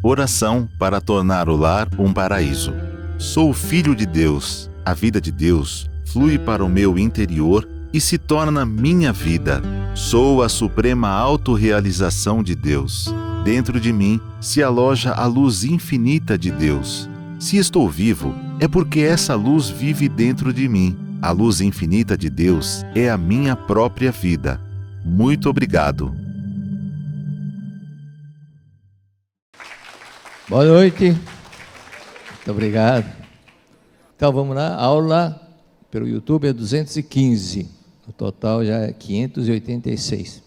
Oração para tornar o lar um paraíso. Sou filho de Deus. A vida de Deus flui para o meu interior e se torna minha vida. Sou a suprema autorrealização de Deus. Dentro de mim se aloja a luz infinita de Deus. Se estou vivo, é porque essa luz vive dentro de mim. A luz infinita de Deus é a minha própria vida. Muito obrigado. Boa noite. Muito obrigado. Então vamos lá, aula pelo YouTube é 215. O total já é 586.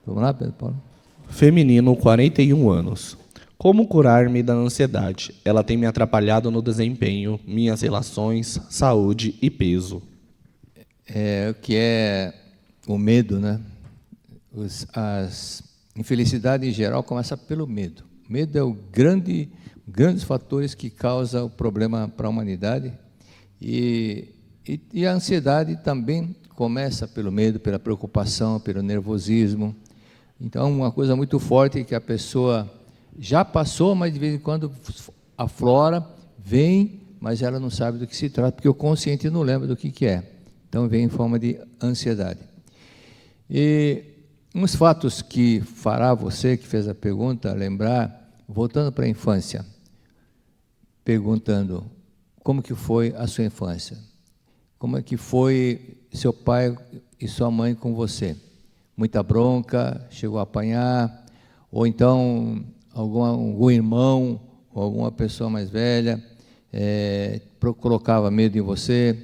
Vamos lá, Pedro Paulo? Feminino, 41 anos. Como curar-me da ansiedade? Ela tem me atrapalhado no desempenho, minhas relações, saúde e peso. O que é o medo, né? As infelicidades em geral começam pelo medo. O medo é o grandes fatores que causam o problema para a humanidade. E a ansiedade também começa pelo medo, pela preocupação, pelo nervosismo. Então, uma coisa muito forte é que a pessoa já passou, mas de vez em quando aflora, vem, mas ela não sabe do que se trata, porque o consciente não lembra do que é. Então, vem em forma de ansiedade. E uns fatos que fará você, que fez a pergunta, lembrar, voltando para a infância, perguntando como que foi a sua infância, como é que foi seu pai e sua mãe com você, muita bronca, chegou a apanhar, ou então algum irmão, ou alguma pessoa mais velha, colocava medo em você,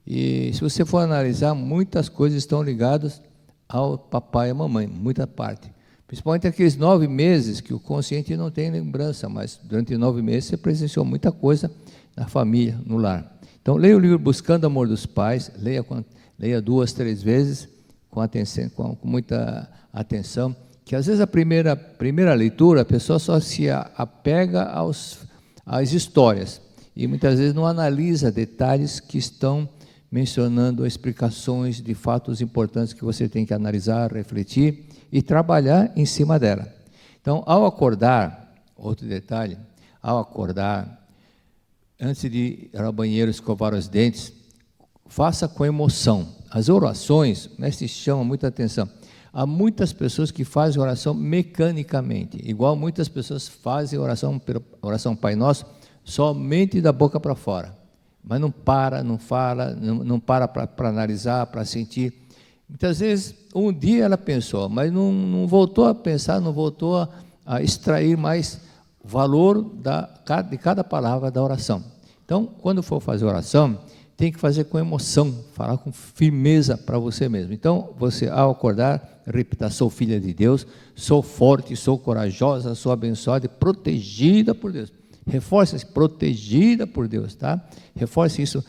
e se você for analisar, muitas coisas estão ligadas ao papai e à mamãe, muita parte. Principalmente aqueles 9 meses que o consciente não tem lembrança, mas durante 9 meses você presenciou muita coisa na família, no lar. Então, leia o livro Buscando o Amor dos Pais, leia 2, 3 vezes, com atenção, com muita atenção, que às vezes a primeira leitura, a pessoa só se apega às histórias, e muitas vezes não analisa detalhes que estão mencionando explicações de fatos importantes que você tem que analisar, refletir e trabalhar em cima dela. Então, ao acordar, outro detalhe, ao acordar, antes de ir ao banheiro escovar os dentes, faça com emoção. As orações, o mestre chama muita atenção. Há muitas pessoas que fazem oração mecanicamente, igual muitas pessoas fazem oração Pai Nosso somente da boca para fora. Mas não para, não fala, não para analisar, para sentir. Muitas vezes, um dia ela pensou, mas não voltou a pensar, não voltou a extrair mais valor de cada palavra da oração. Então, quando for fazer oração, tem que fazer com emoção, falar com firmeza para você mesmo. Então, você, ao acordar, repita: sou filha de Deus, sou forte, sou corajosa, sou abençoada e protegida por Deus. Reforce isso, protegida por Deus, tá? Reforce isso,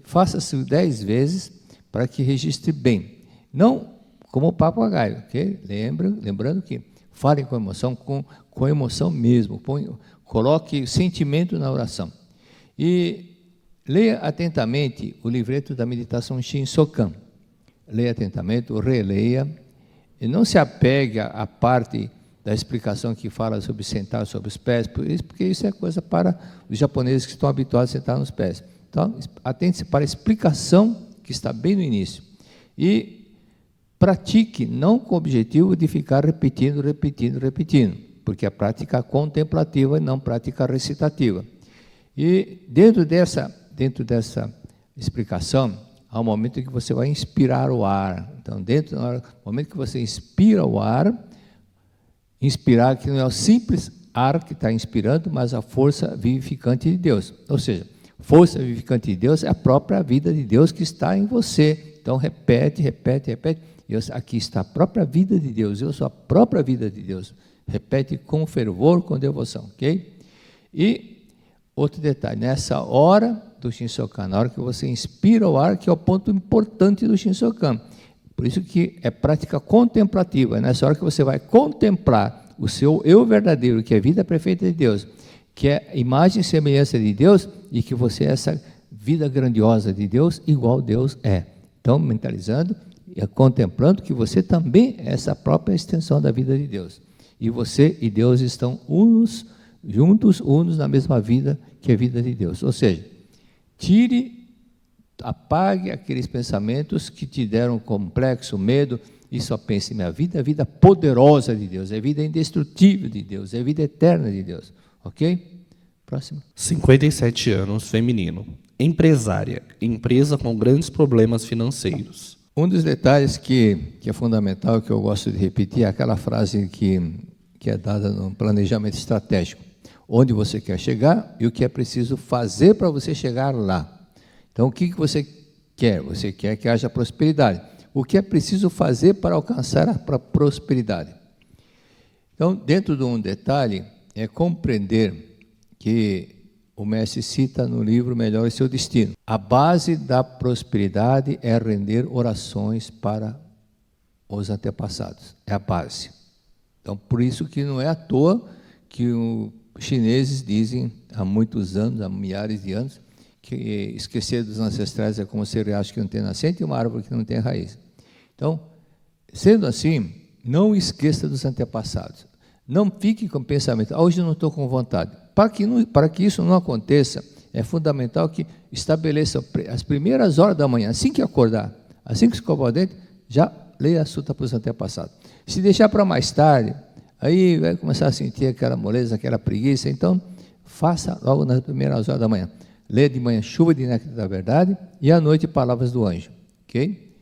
faça isso 10 vezes para que registre bem. Não como o papagaio, ok? Lembrando que fale com emoção, com emoção mesmo. Coloque sentimento na oração. E leia atentamente o livreto da meditação Shinsokan. Leia atentamente, releia. E não se apegue à parte da explicação que fala sobre sentar sobre os pés, porque isso é coisa para os japoneses que estão habituados a sentar nos pés. Então, atente-se para a explicação que está bem no início. E pratique, não com o objetivo de ficar repetindo, porque é prática contemplativa e não prática recitativa. E dentro dessa explicação, há um momento em que você vai inspirar o ar. Então, no momento que você inspira o ar, inspirar que não é o simples ar que está inspirando, mas a força vivificante de Deus. Ou seja, força vivificante de Deus é a própria vida de Deus que está em você. Então, repete. Aqui está a própria vida de Deus, eu sou a própria vida de Deus. Repete com fervor, com devoção, ok? E outro detalhe, nessa hora do Shinsokan, na hora que você inspira o ar, que é o ponto importante do Shinsokan. Por isso que é prática contemplativa, é nessa hora que você vai contemplar o seu eu verdadeiro, que é a vida perfeita de Deus, que é imagem e semelhança de Deus, e que você é essa vida grandiosa de Deus, igual Deus é. Então, mentalizando e contemplando que você também é essa própria extensão da vida de Deus. E você e Deus estão unos juntos, unos na mesma vida, que é a vida de Deus. Ou seja, apague aqueles pensamentos que te deram complexo, medo, e só pense, minha vida é a vida poderosa de Deus, é a vida indestrutível de Deus, é a vida eterna de Deus. Ok? Próximo. 57 anos, feminino. Empresária, empresa com grandes problemas financeiros. Um dos detalhes que é fundamental, que eu gosto de repetir, é aquela frase que é dada no planejamento estratégico. Onde você quer chegar e o que é preciso fazer para você chegar lá. Então, o que você quer? Você quer que haja prosperidade. O que é preciso fazer para alcançar a prosperidade? Então, dentro de um detalhe, é compreender que o mestre cita no livro Melhore Seu Destino. A base da prosperidade é render orações para os antepassados. É a base. Então, por isso que não é à toa que os chineses dizem, há muitos anos, há milhares de anos, que esquecer dos ancestrais é como ser riacho que não tem nascente e uma árvore que não tem raiz. Então, sendo assim, não esqueça dos antepassados. Não fique com o pensamento, hoje eu não estou com vontade. Para que isso não aconteça, é fundamental que estabeleça as primeiras horas da manhã, assim que acordar, assim que escovar o dente, já leia a suta para os antepassados. Se deixar para mais tarde, aí vai começar a sentir aquela moleza, aquela preguiça, então faça logo nas primeiras horas da manhã. Leia de manhã Chuva de Néctar da Verdade e à noite Palavras do Anjo. Ok?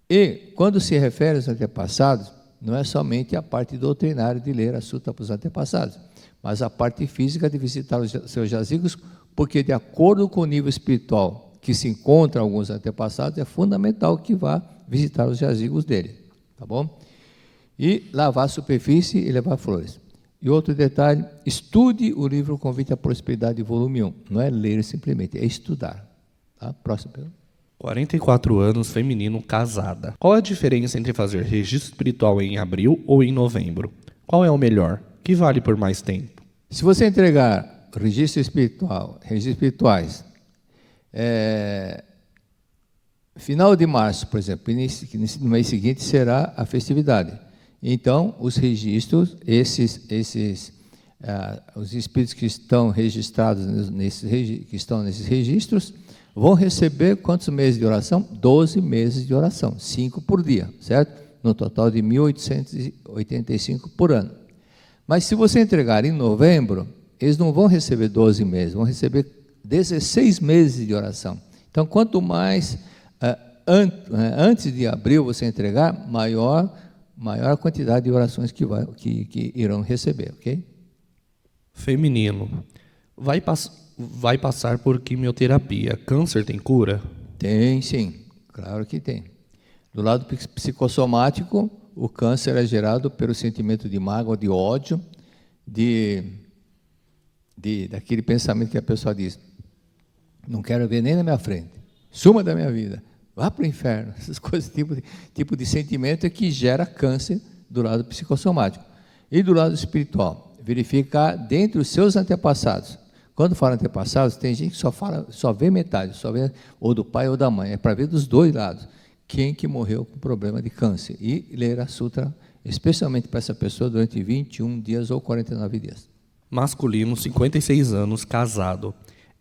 E quando se refere aos antepassados, não é somente a parte doutrinária de ler a suta para os antepassados, mas a parte física de visitar os seus jazigos, porque de acordo com o nível espiritual que se encontra alguns antepassados, é fundamental que vá visitar os jazigos dele, tá bom? E lavar a superfície e levar flores. E outro detalhe, estude o livro Convite à Prosperidade, volume 1. Não é ler simplesmente, é estudar. Tá? Próximo pergunta. 44 anos, feminino, casada. Qual a diferença entre fazer registro espiritual em abril ou em novembro? Qual é o melhor? Que vale por mais tempo? Se você entregar registros espirituais, final de março, por exemplo, no mês seguinte será a festividade. Então, os registros, os espíritos que estão registrados que estão nesses registros, vão receber quantos meses de oração? 12 meses de oração, 5 por dia, certo? No total de 1.885 por ano. Mas se você entregar em novembro, eles não vão receber 12 meses, vão receber 16 meses de oração. Então, quanto mais antes de abril você entregar, maior a quantidade de orações que irão receber, ok? Feminino. Vai passar por quimioterapia. Câncer tem cura? Tem, sim. Claro que tem. Do lado psicossomático, o câncer é gerado pelo sentimento de mágoa, de ódio, daquele pensamento que a pessoa diz, não quero ver nem na minha frente, suma da minha vida, vá para o inferno. Essas coisas, tipo de sentimento é que gera câncer do lado psicossomático. E do lado espiritual, verificar dentre os seus antepassados. Quando fala antepassados, tem gente que só vê metade, só vê ou do pai ou da mãe, é para ver dos dois lados. Quem que morreu com problema de câncer, e ler a sutra, especialmente para essa pessoa, durante 21 dias ou 49 dias. Masculino, 56 anos, casado,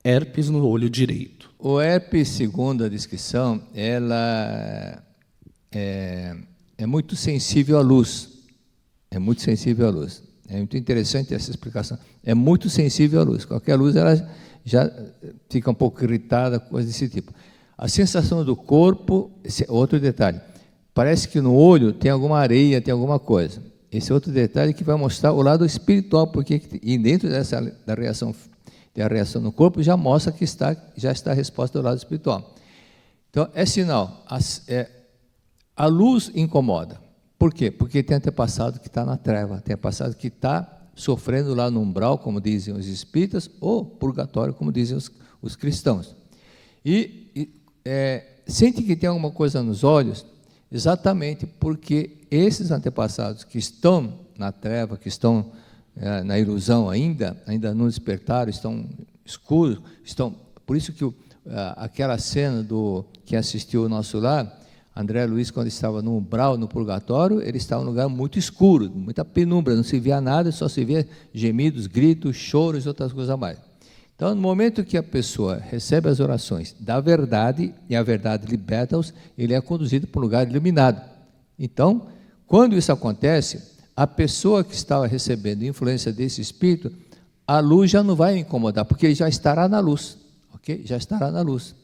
herpes no olho direito. O herpes, segundo a descrição, ela é muito sensível à luz, é muito sensível à luz. É muito interessante essa explicação, é muito sensível à luz, qualquer luz ela já fica um pouco irritada, coisa desse tipo. A sensação do corpo, outro detalhe, parece que no olho tem alguma areia, tem alguma coisa. Esse é outro detalhe que vai mostrar o lado espiritual, e dentro da reação no corpo já mostra que já está a resposta do lado espiritual. Então, é sinal, a luz incomoda. Por quê? Porque tem antepassado que está na treva, tem antepassado que está sofrendo lá no umbral, como dizem os espíritas, ou purgatório, como dizem os cristãos. Sente que tem alguma coisa nos olhos, exatamente porque esses antepassados que estão na treva, que estão na ilusão ainda não despertaram, estão escuros, por isso que aquela cena que assistiu o nosso lar, André Luiz, quando estava no umbral, no purgatório, ele estava num lugar muito escuro, muita penumbra, não se via nada, só se via gemidos, gritos, choros e outras coisas a mais. Então, no momento que a pessoa recebe as orações da verdade, e a verdade liberta-os, ele é conduzido para um lugar iluminado. Então, quando isso acontece, a pessoa que estava recebendo influência desse espírito, a luz já não vai incomodar, porque ele já estará na luz, ok? Já estará na luz.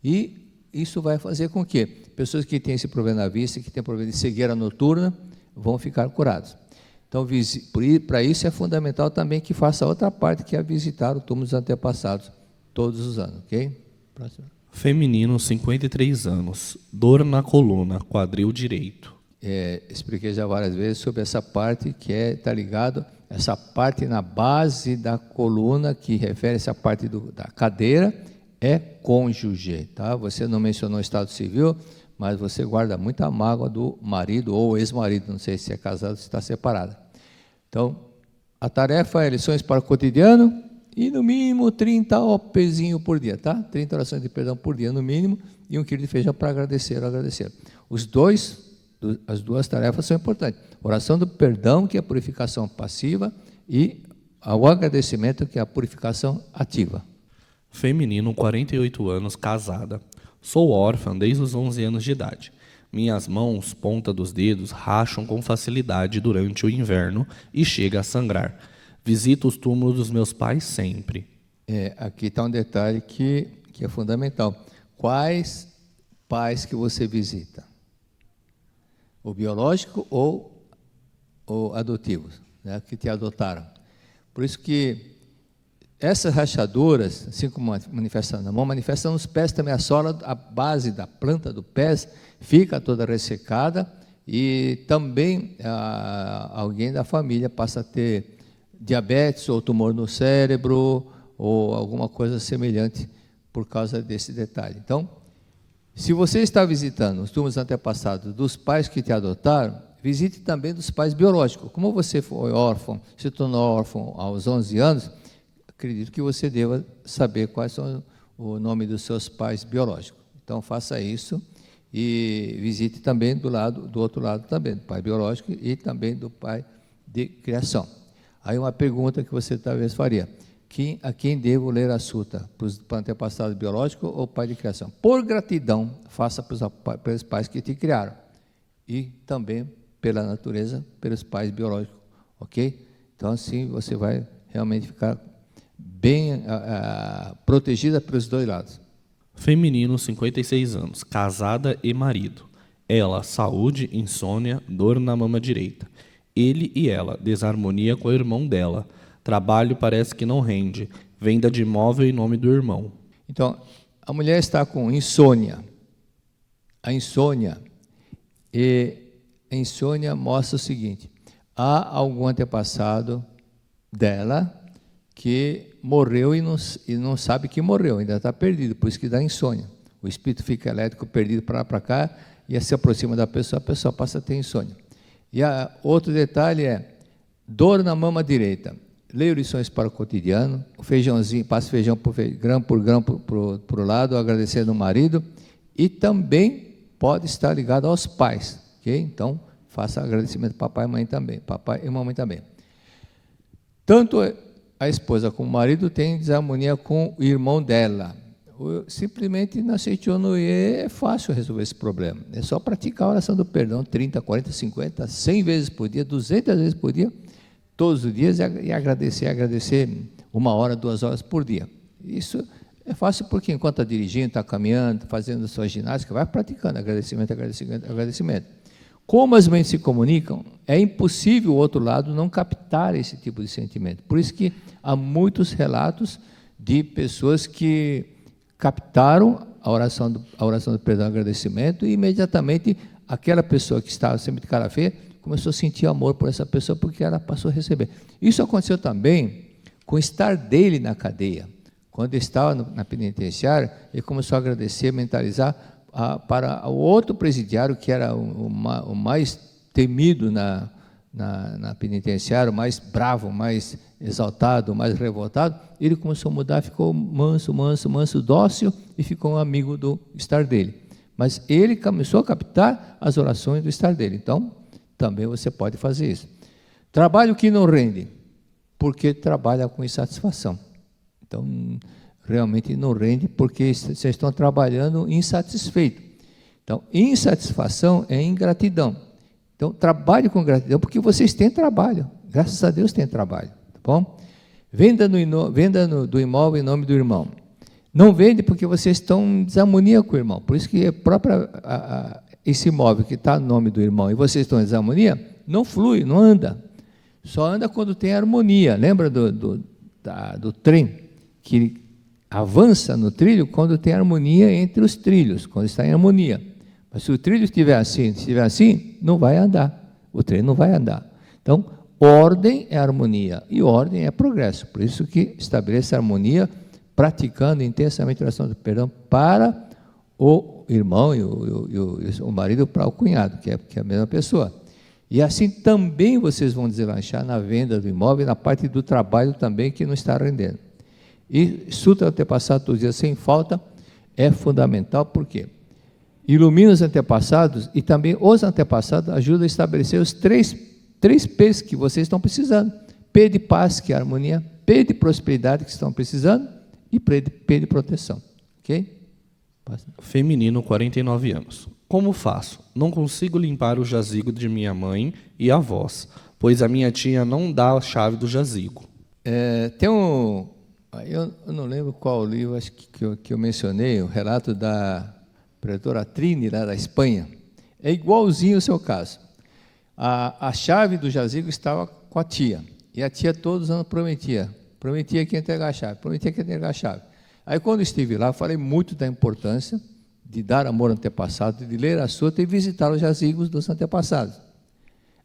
E isso vai fazer com que pessoas que têm esse problema na vista, que têm problema de cegueira noturna, vão ficar curadas. Então, para isso é fundamental também que faça a outra parte, que é visitar o túmulo dos antepassados todos os anos, ok? Próximo. Feminino, 53 anos, dor na coluna, quadril direito. Expliquei já várias vezes sobre essa parte que está ligado, essa parte na base da coluna, que refere-se à parte da cadeira, é cônjuge, tá? Você não mencionou o estado civil, mas você guarda muita mágoa do marido ou ex-marido, não sei se é casado ou se está separada. Então, a tarefa é lições para o cotidiano e, no mínimo, 30 OPzinho por dia, tá? 30 orações de perdão por dia, no mínimo, e 1 quilo de feijão para agradecer. As duas tarefas são importantes. Oração do perdão, que é a purificação passiva, e o agradecimento, que é a purificação ativa. Feminino, 48 anos, casada. Sou órfã desde os 11 anos de idade. Minhas mãos, ponta dos dedos, racham com facilidade durante o inverno e chega a sangrar. Visito os túmulos dos meus pais sempre. Aqui está um detalhe que é fundamental. Quais pais que você visita? O biológico ou adotivos, né, que te adotaram? Por isso que essas rachaduras, assim como manifestam na mão, manifestam nos pés também. A sola, a base da planta do pé fica toda ressecada, e também alguém da família passa a ter diabetes ou tumor no cérebro ou alguma coisa semelhante por causa desse detalhe. Então, se você está visitando os túmulos antepassados dos pais que te adotaram, visite também dos pais biológicos. Como você foi órfão, se tornou órfão aos 11 anos, acredito que você deva saber quais são o nome dos seus pais biológicos. Então, faça isso e visite também do outro lado também, do pai biológico e também do pai de criação. Aí uma pergunta que você talvez faria: a quem devo ler a suta? Para os antepassados biológicos ou pai de criação? Por gratidão, faça pelos pais que te criaram, e também pela natureza, pelos pais biológicos, ok? Então, assim, você vai realmente ficar bem protegida pelos dois lados. Feminino, 56 anos, casada e marido. Ela, saúde, insônia, dor na mama direita. Ele e ela, desarmonia com o irmão dela. Trabalho parece que não rende. Venda de imóvel em nome do irmão. Então, a mulher está com insônia. A insônia mostra o seguinte: há algum antepassado dela que morreu e não sabe que morreu, ainda está perdido, por isso que dá insônia. O espírito fica elétrico perdido para lá para cá, e se aproxima da pessoa, a pessoa passa a ter insônia. E outro detalhe é dor na mama direita. Leia lições para o cotidiano, o feijãozinho, passe feijão grão por grão para o lado, agradecendo o marido, e também pode estar ligado aos pais, ok? Então, faça agradecimento papai e mãe também, papai e mamãe também. Tanto a esposa como o marido têm desarmonia com o irmão dela. Simplesmente na Seichonoye é fácil resolver esse problema. É só praticar a oração do perdão 30, 40, 50, 100 vezes por dia, 200 vezes por dia, todos os dias, e agradecer 1 hora, 2 horas por dia. Isso é fácil porque enquanto está dirigindo, está caminhando, fazendo a sua ginástica, vai praticando agradecimento, agradecimento, agradecimento. Como as mentes se comunicam, é impossível o outro lado não captar esse tipo de sentimento. Por isso que há muitos relatos de pessoas que captaram a oração do perdão e agradecimento, e imediatamente aquela pessoa que estava sempre de cara feia começou a sentir amor por essa pessoa, porque ela passou a receber. Isso aconteceu também com o estar dele na cadeia. Quando ele estava na penitenciária, ele começou a agradecer, mentalizar para o outro presidiário, que era o mais temido na penitenciária, o mais bravo, mais exaltado, mais revoltado. Ele começou a mudar, ficou manso, dócil, e ficou um amigo do estar dele. mas ele começou a captar as orações do estar dele. Então, também você pode fazer isso. Trabalho que não rende, porque trabalha com insatisfação. Então, realmente não rende, porque vocês estão trabalhando insatisfeito. Então, insatisfação é ingratidão. Então, trabalhe com gratidão, porque vocês têm trabalho. Graças a Deus tem trabalho, tá bom? Venda do imóvel em nome do irmão. Não vende porque vocês estão em desarmonia com o irmão. Por isso que esse imóvel que está no nome do irmão e vocês estão em desarmonia, não flui, não anda. Só anda quando tem harmonia. Lembra do trem que avança no trilho quando tem harmonia entre os trilhos, quando está em harmonia. Mas se o trilho estiver assim, não vai andar. O trem não vai andar. Então, ordem é harmonia e ordem é progresso. Por isso que estabelece harmonia, praticando intensamente a oração do perdão para o irmão e o marido para o cunhado, que é a mesma pessoa. E assim também vocês vão deslanchar na venda do imóvel e na parte do trabalho também que não está rendendo. E Sutra Antepassado todos os dias sem falta é fundamental, por quê? Ilumina os antepassados e também os antepassados ajudam a estabelecer os três P's que vocês estão precisando. P de paz, que é a harmonia, P de prosperidade, que estão precisando, e P de proteção. Ok? Feminino, 49 anos. Como faço? Não consigo limpar o jazigo de minha mãe e avós, pois a minha tia não dá a chave do jazigo. Tem eu não lembro qual livro, acho que eu mencionei, o relato da pretora Trini, lá da Espanha. É igualzinho o seu caso. A chave do jazigo estava com a tia, e a tia todos os anos prometia que ia entregar a chave, Aí quando estive lá, falei muito da importância de dar amor ao antepassado, de ler a Sutra e visitar os jazigos dos antepassados.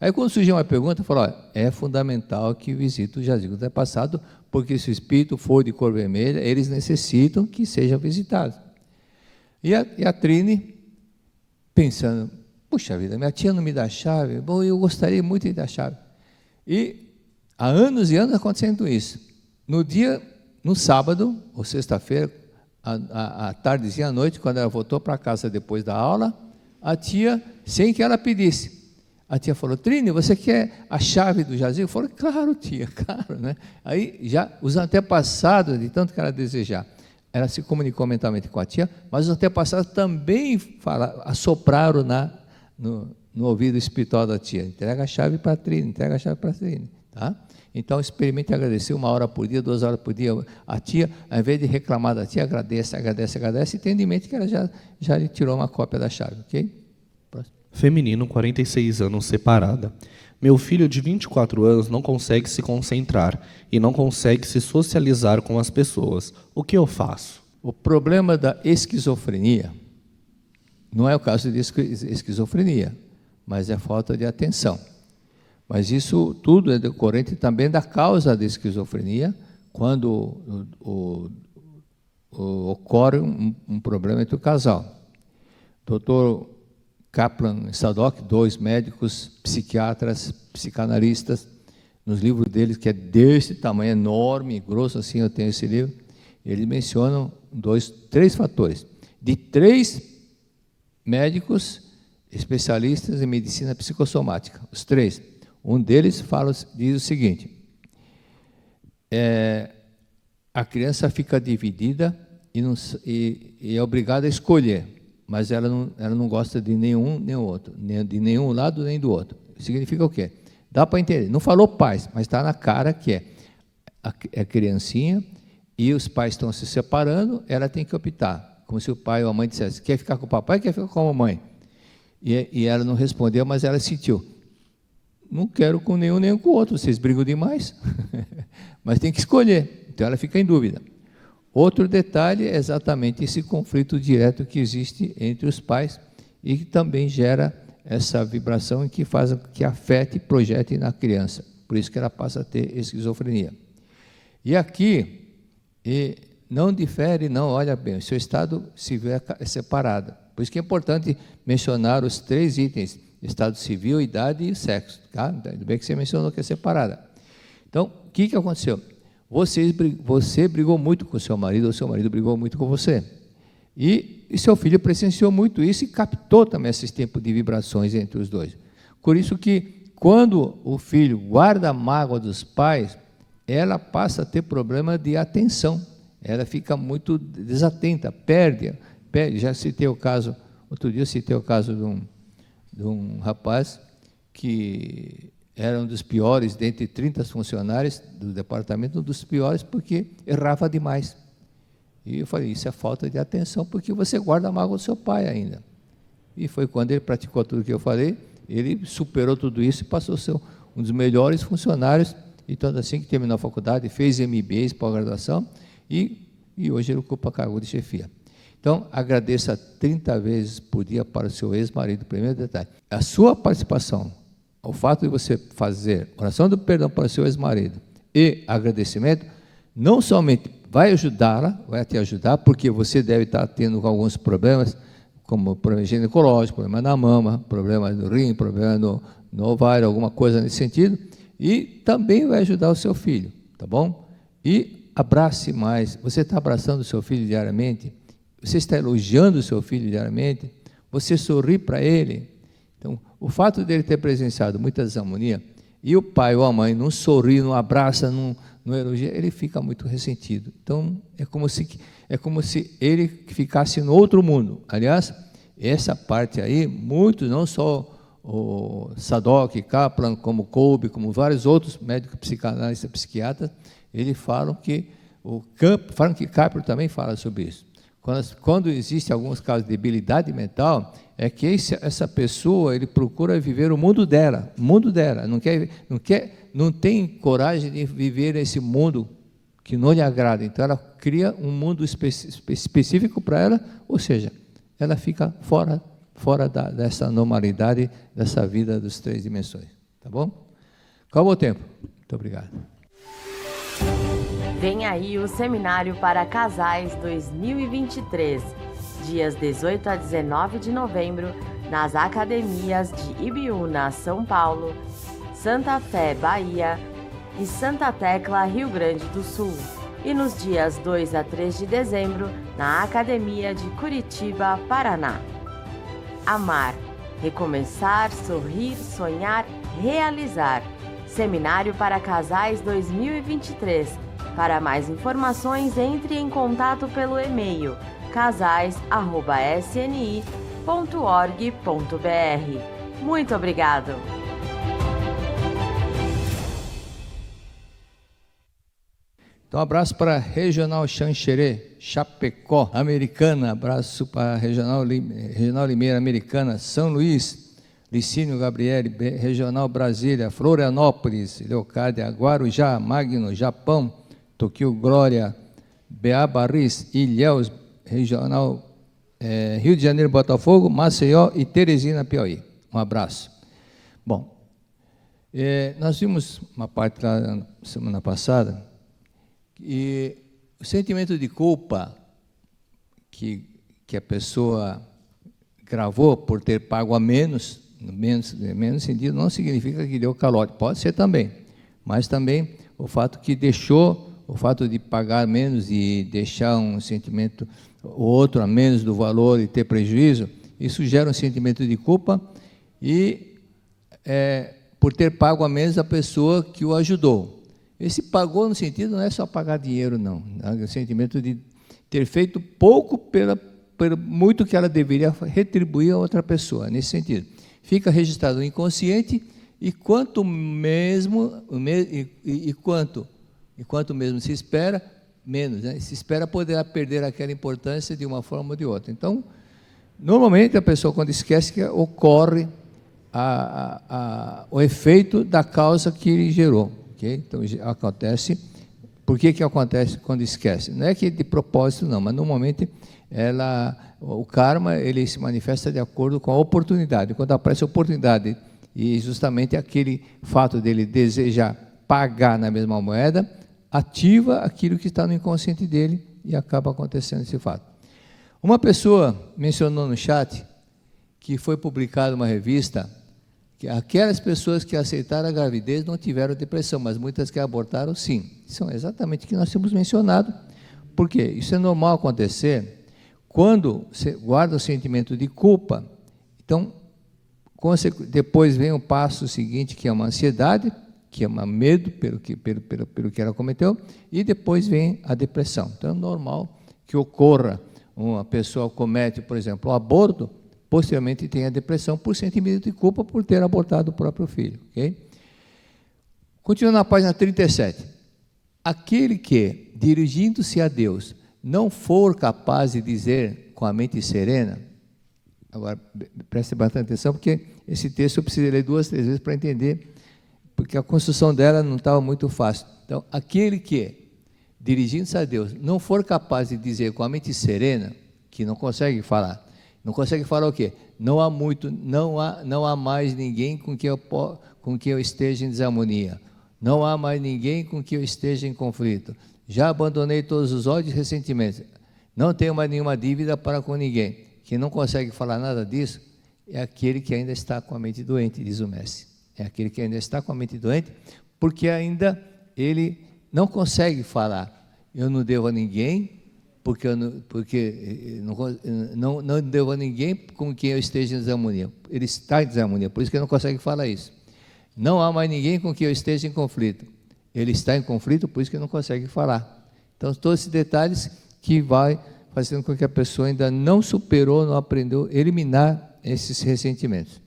Aí quando surgiu uma pergunta, eu falei, é fundamental que visite o jazigo do antepassado, porque se o espírito for de cor vermelha, eles necessitam que seja visitado. E a Trini, pensando, puxa vida, minha tia não me dá chave, bom, eu gostaria muito de dar chave. E há anos e anos acontecendo isso. No sábado, ou sexta-feira, à tardezinha, à noite, quando ela voltou para casa depois da aula, a tia, sem que ela pedisse, a tia falou, Trini, você quer a chave do jazigo? Eu falei, claro, tia, claro, né? Aí já os antepassados, de tanto que ela desejar, ela se comunicou mentalmente com a tia, mas os antepassados também assopraram no ouvido espiritual da tia, entrega a chave para a Trini, tá? Então, experimente agradecer 1 hora por dia, 2 horas por dia a tia, ao invés de reclamar da tia, agradece, e tendo em mente que ela já lhe tirou uma cópia da chave, ok? Próximo. Feminino, 46 anos, separada. Meu filho de 24 anos não consegue se concentrar e não consegue se socializar com as pessoas. O que eu faço? O problema da esquizofrenia não é o caso de esquizofrenia, mas é falta de atenção. Mas isso tudo é decorrente também da causa da esquizofrenia, quando ocorre um problema entre o casal. Dr. Kaplan e Sadok, 2 médicos, psiquiatras, psicanalistas, nos livros deles, que é desse tamanho, enorme, grosso assim, eu tenho esse livro, eles mencionam 3 fatores, de 3 médicos especialistas em medicina psicossomática, os 3. Um deles diz o seguinte, a criança fica dividida e é obrigada a escolher, mas ela não gosta de nenhum nem o outro, nem de nenhum lado nem do outro. Significa o quê? Dá para entender, não falou pais, mas está na cara que é a criancinha e os pais estão se separando, ela tem que optar, como se o pai ou a mãe dissesse, quer ficar com o papai, quer ficar com a mamãe? E ela não respondeu, mas ela sentiu, não quero com nenhum nem com o outro, vocês brigam demais, mas tem que escolher, então ela fica em dúvida. Outro detalhe é exatamente esse conflito direto que existe entre os pais e que também gera essa vibração que faz que afete e projete na criança, por isso que ela passa a ter esquizofrenia. E aqui, não difere, não, olha bem, o seu estado civil é separado, por isso que é importante mencionar os 3 itens, estado civil, idade e sexo, tá? Ainda bem que você mencionou que é separada. Então, o que aconteceu? Você brigou muito com o seu marido, ou seu marido brigou muito com você. E seu filho presenciou muito isso e captou também esses tempos de vibrações entre os dois. Por isso que, quando o filho guarda a mágoa dos pais, ela passa a ter problema de atenção. Ela fica muito desatenta, perde. Já citei o caso, outro dia eu citei o caso de um rapaz que era um dos piores, dentre 30 funcionários do departamento, um dos piores, porque errava demais. E eu falei, isso é falta de atenção, porque você guarda a mágoa do seu pai ainda. E foi quando ele praticou tudo o que eu falei, ele superou tudo isso e passou a ser um dos melhores funcionários, e tanto assim que terminou a faculdade, fez MBA, pós-graduação, e hoje ele ocupa cargo de chefia. Então, agradeça 30 vezes por dia para o seu ex-marido. Primeiro detalhe, a sua participação, o fato de você fazer oração do perdão para o seu ex-marido e agradecimento, não somente vai ajudá-la, vai te ajudar, porque você deve estar tendo alguns problemas, como problema ginecológico, problema na mama, problema no rim, problema no ovário, alguma coisa nesse sentido, e também vai ajudar o seu filho, tá bom? E abrace mais. Você está abraçando o seu filho diariamente? Você está elogiando o seu filho diariamente? Você sorri para ele? Então, o fato dele ter presenciado muita desarmonia, e o pai ou a mãe não sorri, não abraça, não elogia, ele fica muito ressentido. Então, é como se ele ficasse no outro mundo. Aliás, essa parte aí, muitos, não só o Sadock, Kaplan, como Kolbe, como vários outros médicos, psicanalistas, psiquiatras, eles falam que Kaplan também fala sobre isso. Quando existe alguns casos de debilidade mental, é que essa pessoa, ele procura viver o mundo dela, não tem coragem de viver esse mundo que não lhe agrada. Então ela cria um mundo específico para ela, ou seja, ela fica fora dessa normalidade, dessa vida das 3 dimensões. Tá bom? Acabou o tempo. Muito obrigado. Vem aí o Seminário para Casais 2023, dias 18 a 19 de novembro, nas academias de Ibiúna, São Paulo, Santa Fé, Bahia e Santa Tecla, Rio Grande do Sul. E nos dias 2 a 3 de dezembro, na Academia de Curitiba, Paraná. Amar, recomeçar, sorrir, sonhar, realizar. Seminário para Casais 2023. Para mais informações, entre em contato pelo e-mail casais@sni.org.br. Muito obrigado! Então, abraço para a Regional Xanxerê, Chapecó, Americana, abraço para a Regional Limeira, Americana, São Luís, Licínio Gabriele, Regional Brasília, Florianópolis, Leocádia, Guarujá, Magno, Japão, Tokyo Glória, Beá Barris, Ilhéus, Regional Rio de Janeiro, Botafogo, Maceió e Teresina, Piauí. Um abraço. Bom, nós vimos uma parte lá na semana passada, e o sentimento de culpa que a pessoa gravou por ter pago a menos sentido, não significa que deu calote, pode ser também, mas também o fato de pagar menos e deixar um sentimento, o outro a menos do valor e ter prejuízo, isso gera um sentimento de culpa e por ter pago a menos a pessoa que o ajudou. Esse pagou no sentido, não é só pagar dinheiro, não. É o sentimento de ter feito pouco pelo muito que ela deveria retribuir a outra pessoa, nesse sentido. Fica registrado no inconsciente e quanto mesmo se espera, menos. Né? Se espera poderá perder aquela importância de uma forma ou de outra. Então, normalmente a pessoa, quando esquece, que ocorre o efeito da causa que ele gerou. Então, acontece. Por que acontece quando esquece? Não é que de propósito, não, mas normalmente o karma ele se manifesta de acordo com a oportunidade. Quando aparece a oportunidade e justamente aquele fato dele desejar pagar na mesma moeda, ativa aquilo que está no inconsciente dele e acaba acontecendo esse fato. Uma pessoa mencionou no chat que foi publicada uma revista que aquelas pessoas que aceitaram a gravidez não tiveram depressão, mas muitas que abortaram, sim. Isso é exatamente o que nós temos mencionado. Por quê? Isso é normal acontecer quando você guarda o sentimento de culpa, então depois vem o passo seguinte, que é uma ansiedade, que é um medo pelo que ela cometeu, e depois vem a depressão. Então é normal que ocorra, uma pessoa comete, por exemplo, o aborto, posteriormente tem a depressão por sentimento de culpa por ter abortado o próprio filho. Okay? Continuando na página 37. Aquele que, dirigindo-se a Deus, não for capaz de dizer com a mente serena, agora preste bastante atenção, porque esse texto eu preciso ler 2, 3 vezes para entender, porque a construção dela não estava muito fácil. Então, aquele que, dirigindo-se a Deus, não for capaz de dizer com a mente serena, que não consegue falar o quê? Não há mais ninguém com que eu esteja em desarmonia. Não há mais ninguém com que eu esteja em conflito. Já abandonei todos os ódios e ressentimentos. Não tenho mais nenhuma dívida para com ninguém. Quem não consegue falar nada disso é aquele que ainda está com a mente doente, diz o Mestre. É aquele que ainda está com a mente doente, porque ainda ele não consegue falar. Eu não devo a ninguém, porque não devo a ninguém com quem eu esteja em desarmonia. Ele está em desarmonia, por isso que ele não consegue falar isso. Não há mais ninguém com quem eu esteja em conflito. Ele está em conflito, por isso que ele não consegue falar. Então, todos esses detalhes que vai fazendo com que a pessoa ainda não superou, não aprendeu a eliminar esses ressentimentos.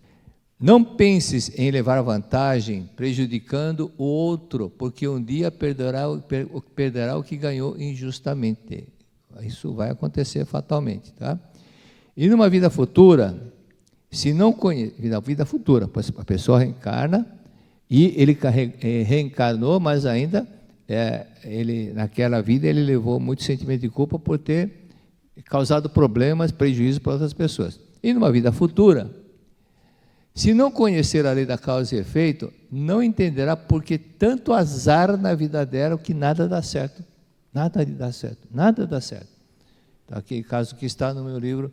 Não penses em levar vantagem prejudicando o outro, porque um dia perderá o que ganhou injustamente. Isso vai acontecer fatalmente, tá? E numa vida futura, se não conhece, vida futura, a pessoa reencarna e ele reencarnou, mas ainda naquela vida ele levou muito sentimento de culpa por ter causado problemas, prejuízos para outras pessoas. E numa vida futura, se não conhecer a lei da causa e efeito, não entenderá porque tanto azar na vida dela que nada dá certo. Nada dá certo, nada dá certo. Então, aquele caso que está no meu livro,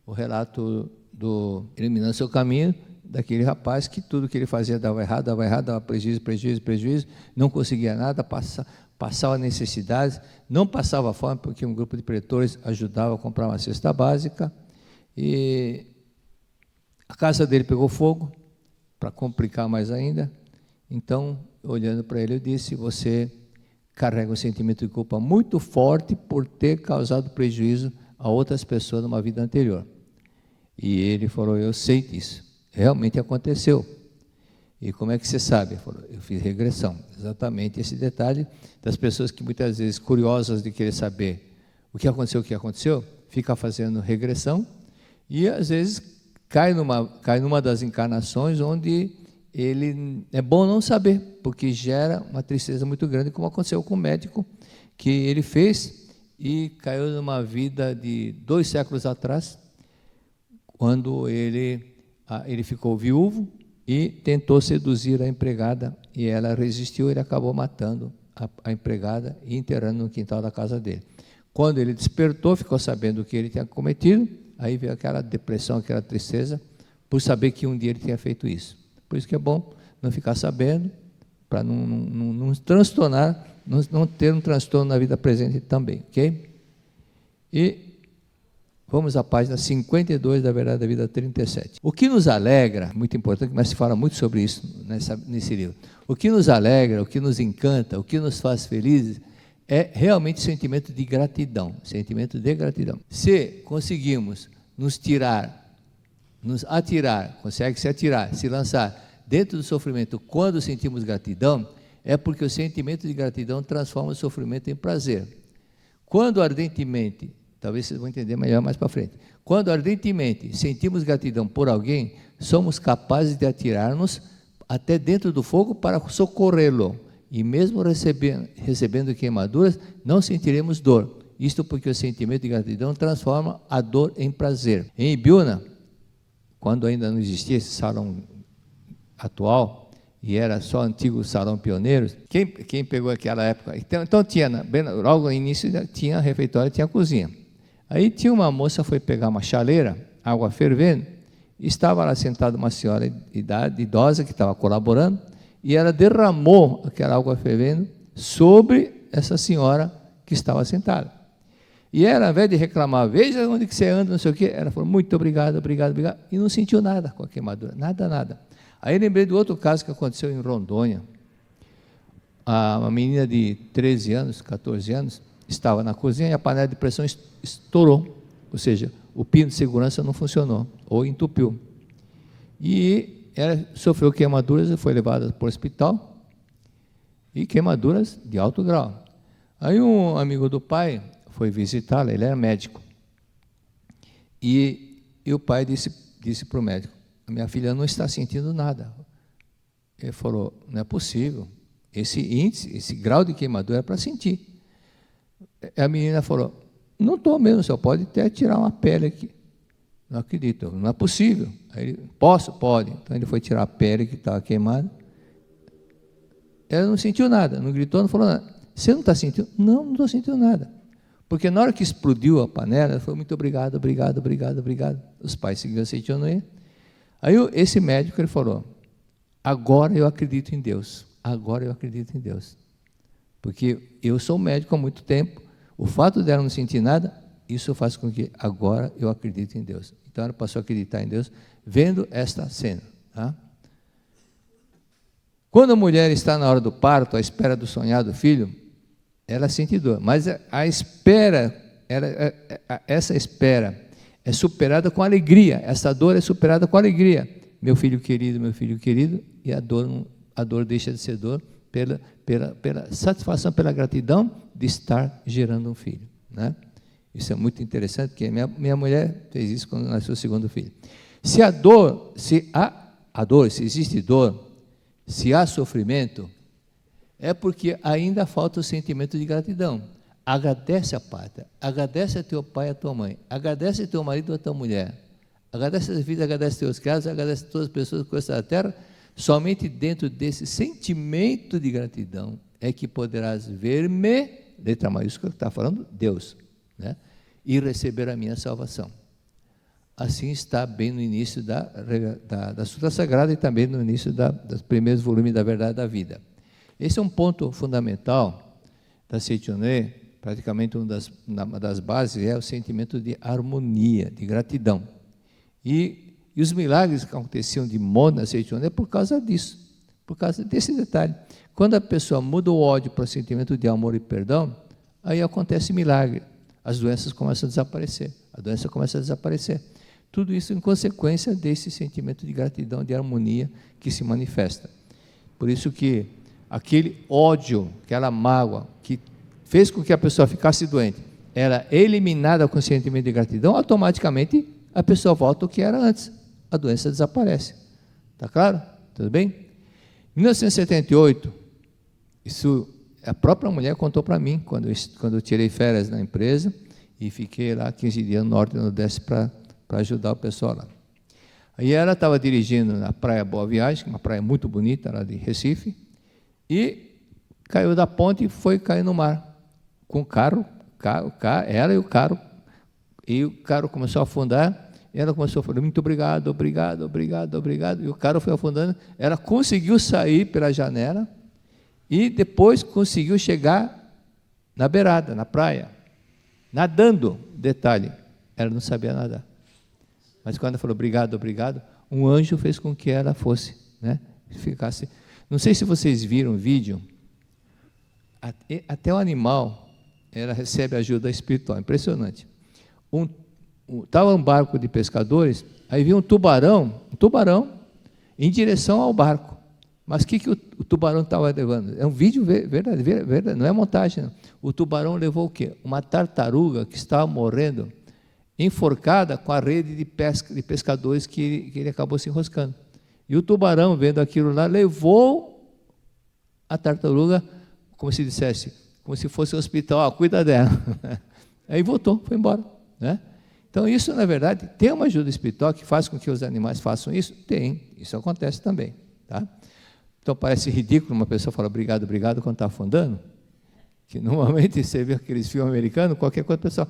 o relato do Eliminando Seu Caminho, daquele rapaz que tudo que ele fazia dava errado, dava prejuízo, não conseguia nada, passava necessidades, não passava fome, porque um grupo de pretores ajudava a comprar uma cesta básica, e a casa dele pegou fogo, para complicar mais ainda. Então, olhando para ele, eu disse: você carrega um sentimento de culpa muito forte por ter causado prejuízo a outras pessoas numa vida anterior. E ele falou: eu sei disso, realmente aconteceu. E como é que você sabe? Ele falou: eu fiz regressão. Exatamente esse detalhe das pessoas que muitas vezes, curiosas de querer saber o que aconteceu, fica fazendo regressão e às vezes cai numa das encarnações onde ele é bom não saber, porque gera uma tristeza muito grande, como aconteceu com o médico que ele fez e caiu numa vida de 2 séculos atrás, quando ele ficou viúvo e tentou seduzir a empregada, e ela resistiu, ele acabou matando a empregada e enterrando no quintal da casa dele. Quando ele despertou, ficou sabendo o que ele tinha cometido, aí veio aquela depressão, aquela tristeza, por saber que um dia ele tinha feito isso. Por isso que é bom não ficar sabendo, para não transtornar, não ter um transtorno na vida presente também, ok? E vamos à página 52 da Verdade da Vida 37. O que nos alegra, muito importante, mas se fala muito sobre isso nesse livro. O que nos alegra, o que nos encanta, o que nos faz felizes, é realmente sentimento de gratidão, sentimento de gratidão. Se conseguimos nos atirar, consegue se atirar, se lançar dentro do sofrimento quando sentimos gratidão, é porque o sentimento de gratidão transforma o sofrimento em prazer. Quando ardentemente, talvez vocês vão entender melhor mais para frente, quando ardentemente sentimos gratidão por alguém, somos capazes de atirar-nos até dentro do fogo para socorrê-lo. E mesmo recebendo queimaduras, não sentiremos dor. Isto porque o sentimento de gratidão transforma a dor em prazer. Em Ibiúna, quando ainda não existia esse salão atual, e era só antigo salão Pioneiros, quem pegou aquela época? Então tinha, logo no início tinha refeitório, tinha cozinha. Aí tinha uma moça, foi pegar uma chaleira, água fervendo, e estava lá sentada uma senhora idosa que estava colaborando, e ela derramou aquela água fervendo sobre essa senhora que estava sentada. E ela, ao invés de reclamar, veja onde que você anda, não sei o quê, ela falou, muito obrigado, obrigado, obrigado, e não sentiu nada com a queimadura, nada, nada. Aí lembrei do outro caso que aconteceu em Rondônia. Uma menina de 13 anos, 14 anos, estava na cozinha e a panela de pressão estourou, ou seja, o pino de segurança não funcionou, ou entupiu. E ela sofreu queimaduras e foi levada para o hospital, e queimaduras de alto grau. Aí um amigo do pai foi visitá-la, ele era médico, e o pai disse para o médico, a minha filha não está sentindo nada. Ele falou, não é possível, esse índice, esse grau de queimadura é para sentir. A menina falou, não estou mesmo, só pode até tirar uma pele aqui. Não acredito, não é possível. Aí ele, posso? Pode. Então ele foi tirar a pele que estava queimada. Ela não sentiu nada, não gritou, não falou nada. Você não está sentindo? Não, não estou sentindo nada. Porque na hora que explodiu a panela, ela falou, muito obrigado, obrigado, obrigado, obrigado. Os pais seguiam sentindo ele. Aí esse médico ele falou, agora eu acredito em Deus. Agora eu acredito em Deus. Porque eu sou médico há muito tempo, o fato dela não sentir nada, isso faz com que agora eu acredito em Deus. Então ela passou a acreditar em Deus, vendo esta cena. Tá? Quando a mulher está na hora do parto, à espera do sonhado filho, ela sente dor, mas a espera, essa espera é superada com alegria, essa dor é superada com alegria. Meu filho querido, e a dor deixa de ser dor pela satisfação, pela gratidão de estar gerando um filho. Né? Isso é muito interessante, porque minha mulher fez isso quando nasceu o segundo filho. Se existe dor, se há sofrimento, é porque ainda falta o sentimento de gratidão. Agradece a pátria, agradece a teu pai e a tua mãe, agradece a teu marido ou a tua mulher, agradece a vida, agradece a teus criados, agradece a todas as pessoas que gostam da terra. Somente dentro desse sentimento de gratidão é que poderás ver-me, letra maiúscula que está falando, Deus, né? E receber a minha salvação. Assim está bem no início da Sutra Sagrada e também no início dos primeiros volumes da Verdade da Vida. Esse é um ponto fundamental da Seichoné, praticamente uma das bases é o sentimento de harmonia, de gratidão. E os milagres que aconteciam de modo na Seichoné é por causa disso, por causa desse detalhe. Quando a pessoa muda o ódio para o sentimento de amor e perdão, aí acontece milagre, as doenças começam a desaparecer, a doença começa a desaparecer. Tudo isso em consequência desse sentimento de gratidão, de harmonia que se manifesta. Por isso que aquele ódio, aquela mágoa que fez com que a pessoa ficasse doente, era eliminada com o sentimento de gratidão, automaticamente a pessoa volta ao que era antes, a doença desaparece. Está claro? Tudo bem? Em 1978, isso a própria mulher contou para mim, quando eu tirei férias na empresa e fiquei lá 15 dias no norte e no nordeste para ajudar o pessoal lá. Aí ela estava dirigindo na praia Boa Viagem, uma praia muito bonita lá de Recife, e caiu da ponte e foi cair no mar, com o carro, ela e o carro começou a afundar, e ela começou a falar, muito obrigado, obrigado, obrigado, obrigado, e o carro foi afundando, ela conseguiu sair pela janela, e depois conseguiu chegar na beirada, na praia, nadando, detalhe, ela não sabia nadar, mas quando ela falou, obrigado, obrigado, um anjo fez com que ela fosse, né, ficasse. Não sei se vocês viram o vídeo, até o animal, ela recebe ajuda espiritual, impressionante. Estava um barco de pescadores, aí viu um tubarão em direção ao barco. Mas o que o tubarão estava levando? É um vídeo verdade, não é montagem. Não. O tubarão levou o quê? Uma tartaruga que estava morrendo, enforcada com a rede de pescadores que ele acabou se enroscando. E o tubarão, vendo aquilo lá, levou a tartaruga, como se dissesse, como se fosse um hospital, cuida dela. Aí voltou, foi embora. Né? Então, isso, na verdade, tem uma ajuda espiritual que faz com que os animais façam isso? Tem, isso acontece também. Tá? Então, parece ridículo uma pessoa falar obrigado, obrigado, quando está afundando, que normalmente você vê aqueles filmes americanos, qualquer coisa, a pessoa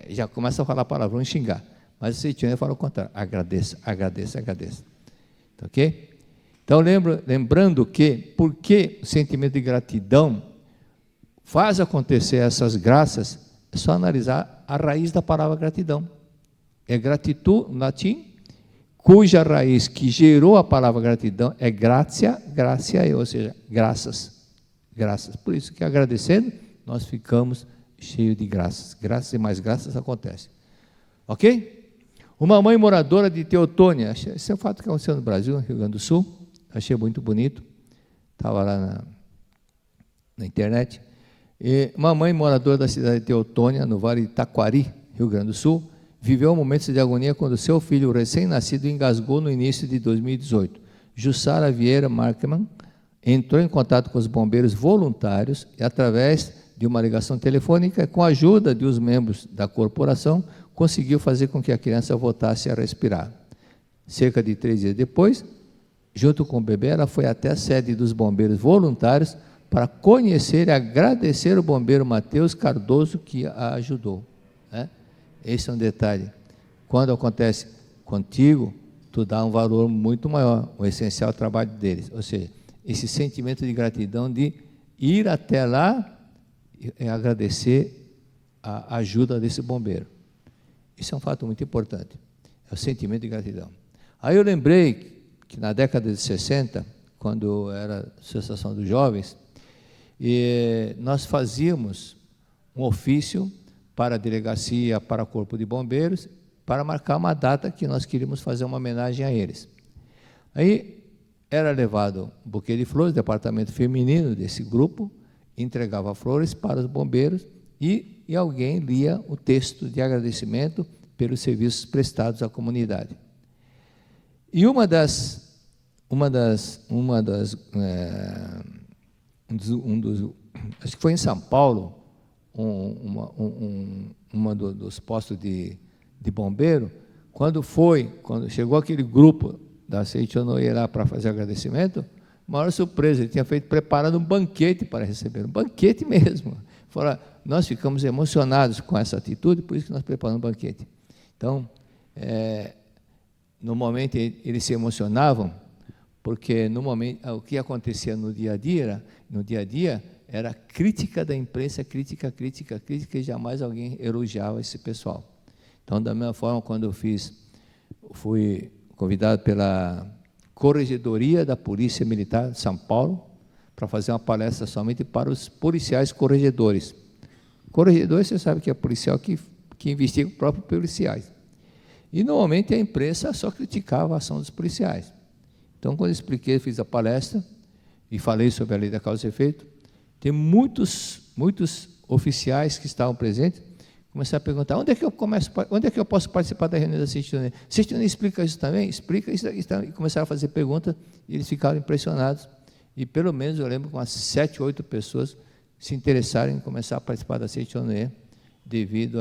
já começa a falar palavrão e xingar. Mas o Seichoné fala o contrário, agradeça, agradeça, agradeça. Ok? Então, lembrando que, porque o sentimento de gratidão faz acontecer essas graças, é só analisar a raiz da palavra gratidão. É gratitud, no latim, cuja raiz que gerou a palavra gratidão é gratia, ou seja, graças. Graças. Por isso que agradecendo, nós ficamos cheios de graças. Graças e mais graças acontecem. Ok? Uma mãe moradora de Teotônia, esse é um fato que aconteceu no Brasil, no Rio Grande do Sul, achei muito bonito, estava lá na internet. E uma mãe moradora da cidade de Teotônia, no Vale de Taquari, Rio Grande do Sul, viveu momentos de agonia quando seu filho recém-nascido engasgou no início de 2018. Jussara Vieira Markman entrou em contato com os bombeiros voluntários e, através de uma ligação telefônica, com a ajuda de os membros da corporação, conseguiu fazer com que a criança voltasse a respirar. Cerca de 3 dias depois, junto com o bebê, ela foi até a sede dos bombeiros voluntários para conhecer e agradecer o bombeiro Matheus Cardoso, que a ajudou. Esse é um detalhe. Quando acontece contigo, tu dá um valor muito maior, o essencial trabalho deles. Ou seja, esse sentimento de gratidão de ir até lá e agradecer a ajuda desse bombeiro. Isso é um fato muito importante. É o sentimento de gratidão. Aí eu lembrei que na década de 60, quando era a Associação dos Jovens, nós fazíamos um ofício para a delegacia, para o Corpo de Bombeiros, para marcar uma data que nós queríamos fazer uma homenagem a eles. Aí era levado um buquê de flores, departamento feminino desse grupo, entregava flores para os bombeiros e alguém lia o texto de agradecimento pelos serviços prestados à comunidade. E acho que foi em São Paulo, dos postos de bombeiro, quando chegou aquele grupo da Seichonoye lá para fazer agradecimento, maior surpresa, ele tinha preparado um banquete para receber, um banquete mesmo. Fora, nós ficamos emocionados com essa atitude, por isso que nós preparamos um banquete. Então, no momento eles se emocionavam, porque no momento o que acontecia no dia a dia era crítica da imprensa, crítica, e jamais alguém elogiava esse pessoal. Então, da mesma forma, quando fui convidado pela Corregedoria da Polícia Militar de São Paulo para fazer uma palestra somente para os policiais corregedores. Corregedores, você sabe que é policial que investiga os próprios policiais. E, normalmente, a imprensa só criticava a ação dos policiais. Então, quando eu expliquei, fiz a palestra e falei sobre a lei da causa e efeito, tem muitos oficiais que estavam presentes, começaram a perguntar, onde é que eu posso participar da reunião da Seichonoye? Seichonoye explica isso também? Explica isso, e começaram a fazer perguntas, e eles ficaram impressionados, e pelo menos eu lembro que umas 7, 8 pessoas se interessaram em começar a participar da Seichonoye, devido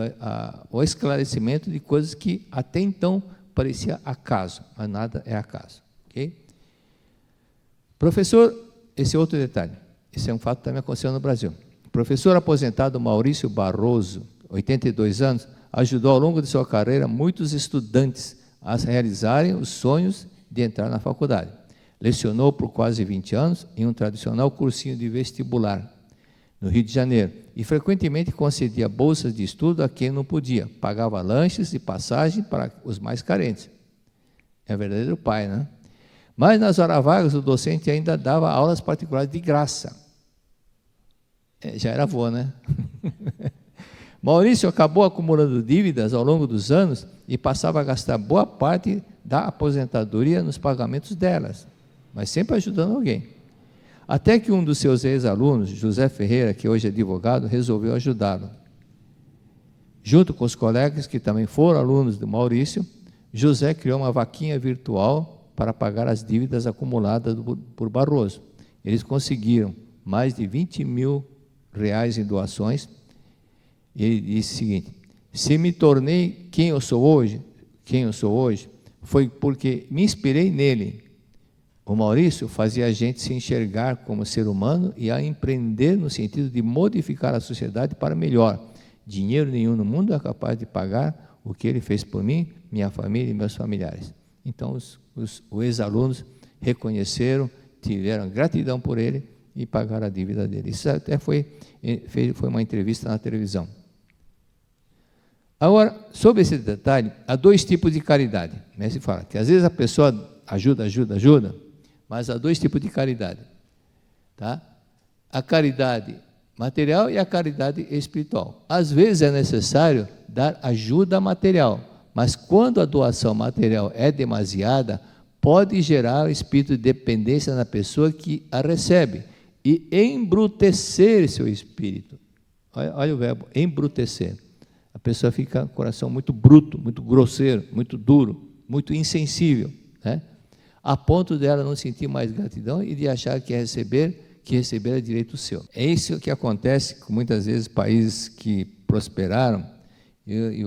ao esclarecimento de coisas que até então parecia acaso, mas nada é acaso. Okay? Professor, esse é outro detalhe, esse é um fato que também aconteceu no Brasil. O professor aposentado Maurício Barroso, 82 anos, ajudou ao longo de sua carreira muitos estudantes a realizarem os sonhos de entrar na faculdade. Lecionou por quase 20 anos em um tradicional cursinho de vestibular, no Rio de Janeiro, e frequentemente concedia bolsas de estudo a quem não podia, pagava lanches e passagem para os mais carentes. É verdadeiro pai, né? Mas nas horas vagas o docente ainda dava aulas particulares de graça. Já era avô, né? Maurício acabou acumulando dívidas ao longo dos anos e passava a gastar boa parte da aposentadoria nos pagamentos delas, mas sempre ajudando alguém. Até que um dos seus ex-alunos, José Ferreira, que hoje é advogado, resolveu ajudá-lo. Junto com os colegas que também foram alunos do Maurício, José criou uma vaquinha virtual para pagar as dívidas acumuladas por Barroso. Eles conseguiram mais de 20 mil reais em doações. E ele disse o seguinte: se me tornei quem eu sou hoje, foi porque me inspirei nele. O Maurício fazia a gente se enxergar como ser humano e a empreender no sentido de modificar a sociedade para melhor. Dinheiro nenhum no mundo é capaz de pagar o que ele fez por mim, minha família e meus familiares. Então, os ex-alunos reconheceram, tiveram gratidão por ele e pagaram a dívida dele. Isso até foi uma entrevista na televisão. Agora, sobre esse detalhe, há dois tipos de caridade. Né? Se fala que às vezes a pessoa ajuda, mas há dois tipos de caridade. Tá? A caridade material e a caridade espiritual. Às vezes é necessário dar ajuda material, mas quando a doação material é demasiada, pode gerar o espírito de dependência na pessoa que a recebe e embrutecer seu espírito. Olha o verbo, embrutecer. A pessoa fica com o coração muito bruto, muito grosseiro, muito duro, muito insensível, né? A ponto dela não sentir mais gratidão e de achar que receber é direito seu. É isso que acontece com muitas vezes países que prosperaram e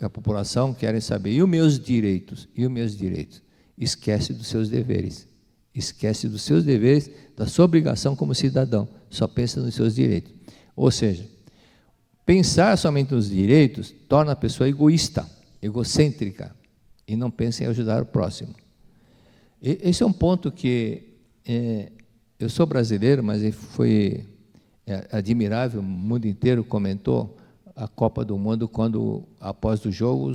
a população querem saber, e os meus direitos? E os meus direitos? Esquece dos seus deveres. Esquece dos seus deveres, da sua obrigação como cidadão. Só pensa nos seus direitos. Ou seja, pensar somente nos direitos torna a pessoa egoísta, egocêntrica, e não pensa em ajudar o próximo. Esse é um ponto que eu sou brasileiro, mas foi admirável, o mundo inteiro comentou a Copa do Mundo, quando, após o jogo,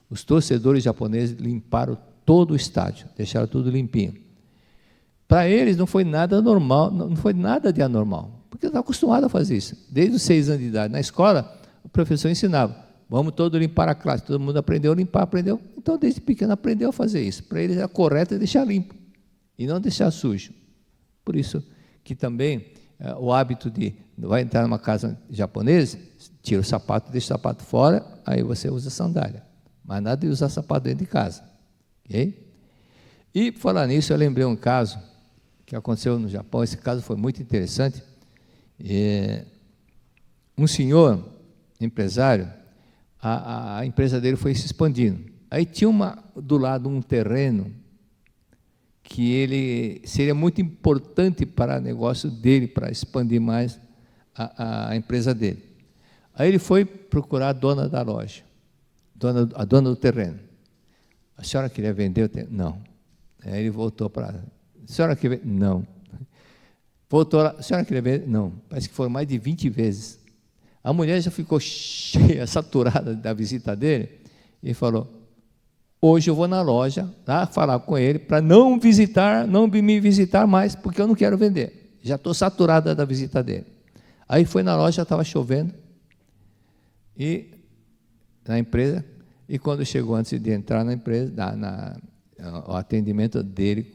os torcedores japoneses limparam todo o estádio, deixaram tudo limpinho. Para eles não foi nada normal, não foi nada de anormal, porque estão acostumados a fazer isso. Desde os 6 anos de idade, na escola, o professor ensinava, vamos todos limpar a classe, todo mundo aprendeu a limpar, aprendeu. Então, desde pequeno, aprendeu a fazer isso. Para eles, era correto deixar limpo e não deixar sujo. Por isso que também o hábito de, vai entrar numa casa japonesa, tira o sapato, deixa o sapato fora, aí você usa sandália. Mas nada de usar sapato dentro de casa. Okay? E, por falar nisso, eu lembrei um caso que aconteceu no Japão. Esse caso foi muito interessante. Um senhor, empresário, a empresa dele foi se expandindo. Aí tinha do lado um terreno que ele seria muito importante para o negócio dele, para expandir mais a empresa dele. Aí ele foi procurar a dona da loja, a dona do terreno. A senhora queria vender o terreno? Não. Aí ele voltou para ela. A senhora queria vender? Não. Voltou lá, a senhora queria vender? Não. Parece que foram mais de 20 vezes. A mulher já ficou cheia, saturada da visita dele, e falou, hoje eu vou na loja lá falar com ele para não me visitar mais, porque eu não quero vender. Já estou saturada da visita dele. Aí foi na loja, estava chovendo, e na empresa, e quando chegou antes de entrar na empresa, o atendimento dele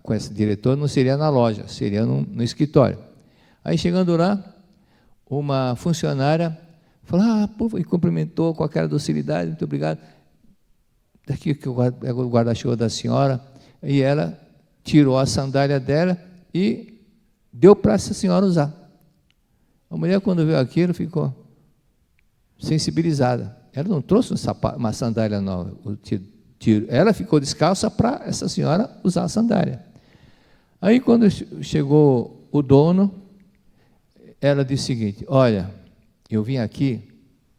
com esse diretor não seria na loja, seria no escritório. Aí chegando lá, uma funcionária falou, e cumprimentou com aquela docilidade, muito obrigado. Daqui que o guarda-chuva da senhora, e ela tirou a sandália dela e deu para essa senhora usar. A mulher, quando viu aquilo, ficou sensibilizada. Ela não trouxe uma sandália nova, ela ficou descalça para essa senhora usar a sandália. Aí, quando chegou o dono, ela disse o seguinte, olha, eu vim aqui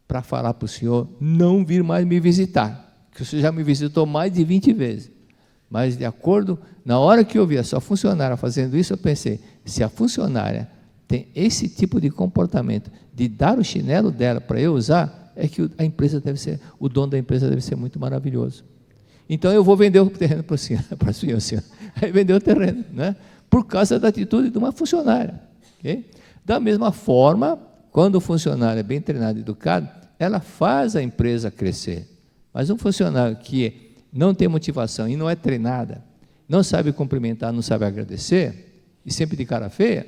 para falar para o senhor não vir mais me visitar, que o senhor já me visitou mais de 20 vezes. Mas, de acordo, na hora que eu vi a sua funcionária fazendo isso, eu pensei, se a funcionária tem esse tipo de comportamento, de dar o chinelo dela para eu usar, é que a empresa deve ser, o dono da empresa deve ser muito maravilhoso. Então, eu vou vender o terreno para o senhor, senhor. Aí vendeu o terreno, né? Por causa da atitude de uma funcionária. Okay? Da mesma forma, quando o funcionário é bem treinado e educado, ela faz a empresa crescer. Mas um funcionário que não tem motivação e não é treinada, não sabe cumprimentar, não sabe agradecer, e sempre de cara feia,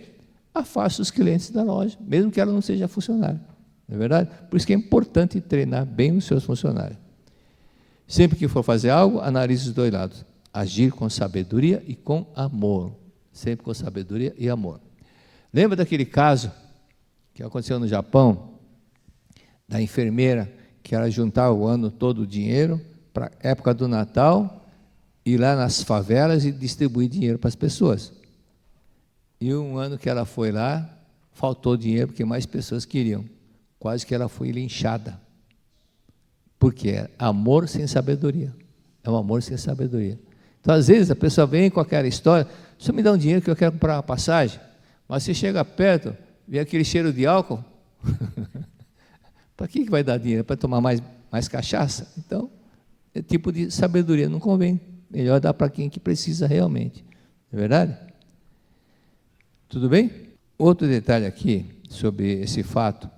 afasta os clientes da loja, mesmo que ela não seja funcionária. Não é verdade? Por isso que é importante treinar bem os seus funcionários. Sempre que for fazer algo, analise os dois lados. Agir com sabedoria e com amor. Sempre com sabedoria e amor. Lembra daquele caso que aconteceu no Japão, da enfermeira que ela juntava o ano todo o dinheiro para a época do Natal, ir lá nas favelas e distribuir dinheiro para as pessoas. E um ano que ela foi lá, faltou dinheiro porque mais pessoas queriam. Quase que ela foi linchada. Porque é amor sem sabedoria. É um amor sem sabedoria. Então, às vezes, a pessoa vem com aquela história, você me dá um dinheiro que eu quero comprar uma passagem, mas você chega perto, vê aquele cheiro de álcool, Para que vai dar dinheiro? Para tomar mais cachaça? Então, é tipo de sabedoria, não convém. Melhor dar para quem que precisa realmente. Não é verdade? Tudo bem? Outro detalhe aqui sobre esse fato.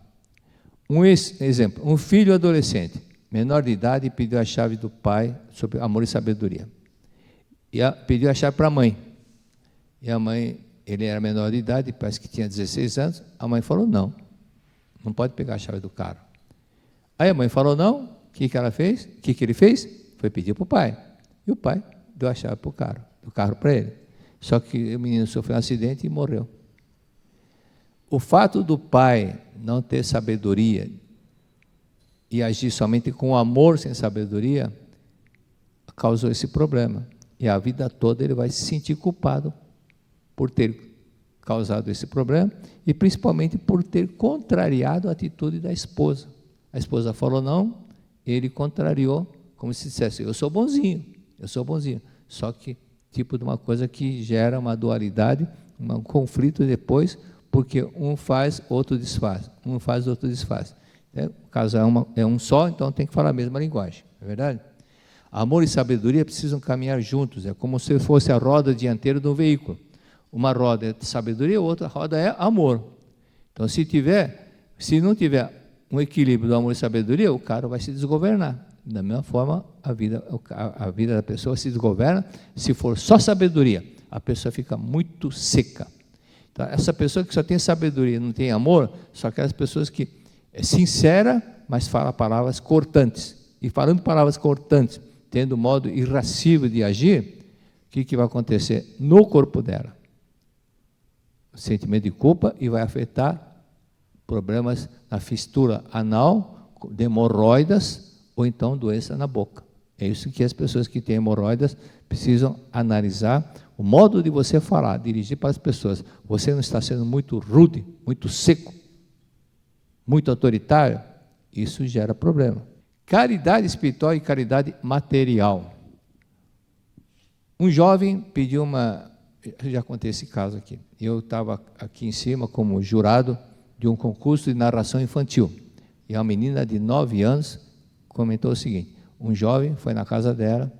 Exemplo, um filho adolescente, menor de idade, pediu a chave do pai sobre amor e sabedoria. Pediu a chave para a mãe. E a mãe, ele era menor de idade, parece que tinha 16 anos. A mãe falou, não pode pegar a chave do carro. Aí a mãe falou, não. O que ela fez? O que ele fez? Foi pedir para o pai. E o pai deu a chave do carro para ele. Só que o menino sofreu um acidente e morreu. O fato do pai não ter sabedoria e agir somente com amor sem sabedoria causou esse problema. E a vida toda ele vai se sentir culpado por ter causado esse problema e principalmente por ter contrariado a atitude da esposa. A esposa falou não, ele contrariou, como se dissesse, eu sou bonzinho. Só que tipo de uma coisa que gera uma dualidade, um conflito depois, porque um faz, outro desfaz. O casal é um só, então tem que falar a mesma linguagem, não é verdade? Amor e sabedoria precisam caminhar juntos, é como se fosse a roda dianteira de um veículo. Uma roda é sabedoria, outra roda é amor. Então, se não tiver um equilíbrio do amor e sabedoria, o cara vai se desgovernar. Da mesma forma, a vida da pessoa se desgoverna. Se for só sabedoria, a pessoa fica muito seca. Então, essa pessoa que só tem sabedoria e não tem amor, são aquelas pessoas que é sincera, mas fala palavras cortantes. E falando palavras cortantes, tendo modo irascível de agir, o que vai acontecer no corpo dela? O sentimento de culpa e vai afetar problemas na fissura anal, de hemorroidas, ou então doença na boca. É isso que as pessoas que têm hemorroidas precisam analisar. O modo de você falar, dirigir para as pessoas. Você não está sendo muito rude, muito seco, muito autoritário? Isso gera problema. Caridade espiritual e caridade material. Um jovem pediu eu já contei esse caso aqui. Eu estava aqui em cima como jurado de um concurso de narração infantil. E uma menina de 9 anos comentou o seguinte, um jovem foi na casa dela,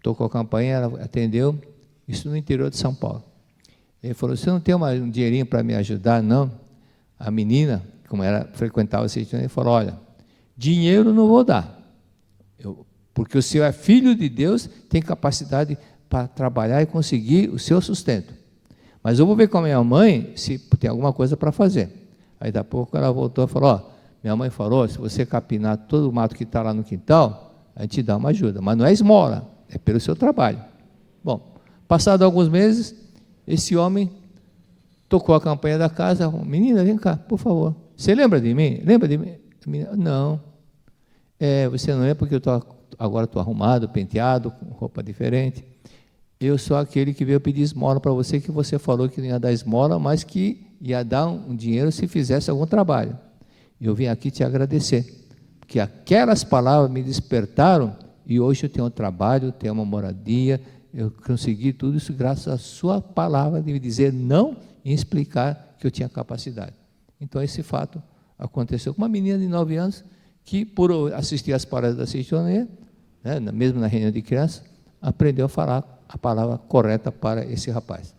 tocou a campainha, ela atendeu, isso no interior de São Paulo. Ele falou, você não tem um dinheirinho para me ajudar, não? A menina, como ela frequentava esse ele falou, olha, dinheiro não vou dar, porque o senhor é filho de Deus, tem capacidade para trabalhar e conseguir o seu sustento. Mas eu vou ver com a minha mãe se tem alguma coisa para fazer. Aí, da pouco, ela voltou e falou, minha mãe falou, se você capinar todo o mato que está lá no quintal, a gente dá uma ajuda, mas não é esmola, é pelo seu trabalho. Bom, passado alguns meses, esse homem tocou a campanha da casa, menina, vem cá, por favor, você lembra de mim? Lembra de mim? Menina, não, você não lembra porque agora estou arrumado, penteado, com roupa diferente. Eu sou aquele que veio pedir esmola para você, que você falou que não ia dar esmola, mas que ia dar um dinheiro se fizesse algum trabalho. Eu vim aqui te agradecer, porque aquelas palavras me despertaram e hoje eu tenho um trabalho, tenho uma moradia, eu consegui tudo isso graças à sua palavra de me dizer não e explicar que eu tinha capacidade. Então esse fato aconteceu com uma menina de 9 anos que, por assistir às palestras da Citonê, mesmo na reunião de crianças, aprendeu a falar a palavra correta para esse rapaz.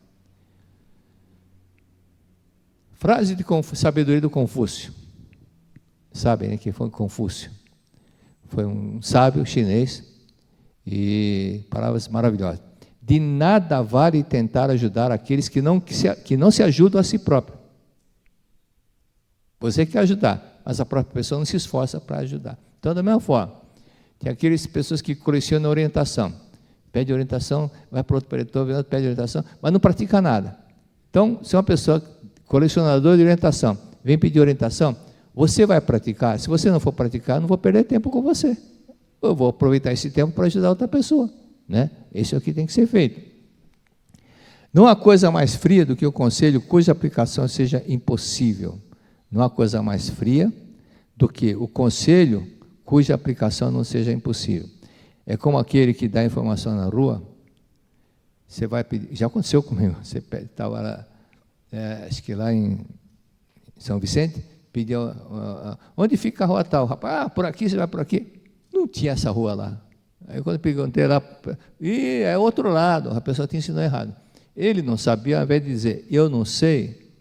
Frase de sabedoria do Confúcio. Sabem, né, quem foi Confúcio? Foi um sábio chinês e palavras maravilhosas. De nada vale tentar ajudar aqueles que não se ajudam a si próprio. Você quer ajudar, mas a própria pessoa não se esforça para ajudar. Então, da mesma forma, tem aquelas pessoas que colecionam orientação. Pede orientação, vai para outro pretor, pede orientação, mas não pratica nada. Então, se uma pessoa colecionadora de orientação vem pedir orientação, você vai praticar. Se você não for praticar, não vou perder tempo com você. Eu vou aproveitar esse tempo para ajudar outra pessoa. Né? Isso é o que tem que ser feito. Não há coisa mais fria do que o conselho cuja aplicação seja impossível. Não há coisa mais fria do que o conselho cuja aplicação não seja impossível. É como aquele que dá informação na rua, você vai pedir, já aconteceu comigo, você estava lá, acho que lá em São Vicente, Pediu, onde fica a rua tal? Rapaz, por aqui, você vai por aqui. Não tinha essa rua lá. Aí quando eu perguntei lá, é outro lado, a pessoa te ensinou errado. Ele não sabia, ao invés de dizer, eu não sei,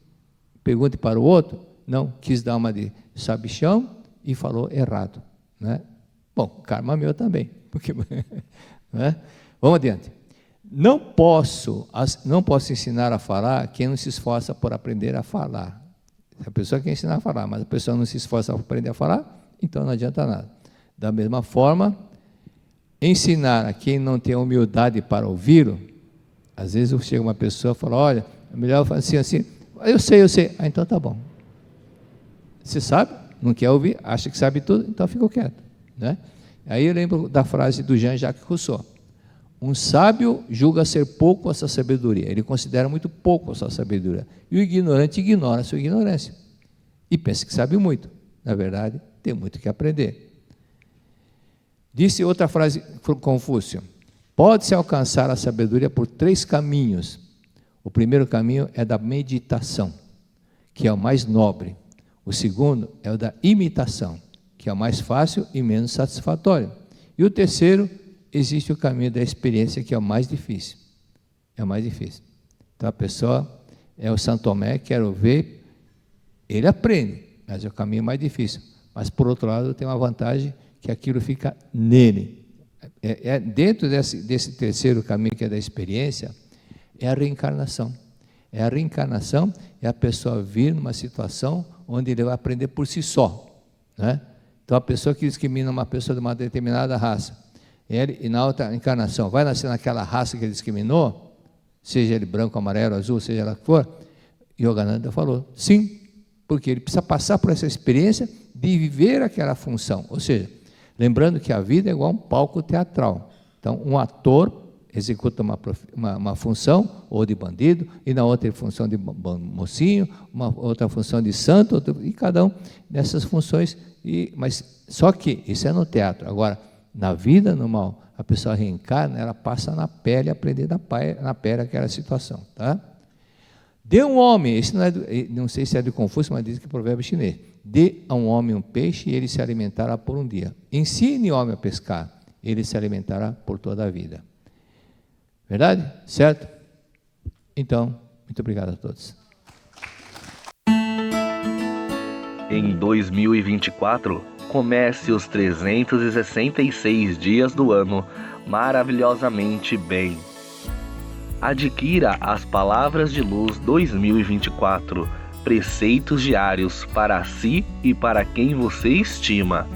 pergunte para o outro, não, quis dar uma de sabichão e falou errado. Né? Bom, karma meu também. Porque, né? Vamos adiante. Não posso ensinar a falar quem não se esforça por aprender a falar. A pessoa quer ensinar a falar, mas a pessoa não se esforça por aprender a falar, então não adianta nada. Da mesma forma, ensinar a quem não tem humildade para ouvi-lo, às vezes chega uma pessoa e fala, olha, é melhor eu fazer assim, eu sei. Ah, então tá bom. Você sabe, não quer ouvir, acha que sabe tudo, então fica quieto. Né? Aí eu lembro da frase do Jean-Jacques Rousseau, um sábio julga ser pouco a sua sabedoria, ele considera muito pouco a sua sabedoria, e o ignorante ignora a sua ignorância, e pensa que sabe muito, na verdade, tem muito que aprender. Disse outra frase, Confúcio, pode-se alcançar a sabedoria por 3 caminhos. O primeiro caminho é da meditação, que é o mais nobre. O segundo é o da imitação, que é o mais fácil e menos satisfatório. E o terceiro, existe o caminho da experiência, que é o mais difícil. É o mais difícil. Então a pessoa, é o Santo Tomé, quero ver, ele aprende, mas é o caminho mais difícil. Mas por outro lado, tem uma vantagem, que aquilo fica nele. Dentro desse terceiro caminho, que é da experiência, é a reencarnação. A reencarnação é a pessoa vir numa situação onde ele vai aprender por si só. Né? Então, a pessoa que discrimina uma pessoa de uma determinada raça, e na outra encarnação vai nascer naquela raça que ele discriminou, seja ele branco, amarelo, azul, seja ela que for, Yogananda falou, sim, porque ele precisa passar por essa experiência de viver aquela função. Ou seja, lembrando que a vida é igual a um palco teatral. Então, um ator executa uma função, ou de bandido, e na outra função de mocinho, uma outra função de santo, e cada um dessas funções. Mas só que isso é no teatro. Agora, na vida normal, a pessoa reencarna, ela passa na pele, aprender na pele aquela situação. Tá? Dê um homem, esse não sei se é de Confúcio, mas diz que é provérbio chinês. Dê a um homem um peixe e ele se alimentará por um dia. Ensine o homem a pescar, ele se alimentará por toda a vida. Verdade? Certo? Então, muito obrigado a todos. Em 2024, comece os 366 dias do ano maravilhosamente bem. Adquira as Palavras de Luz 2024, preceitos diários para si e para quem você estima.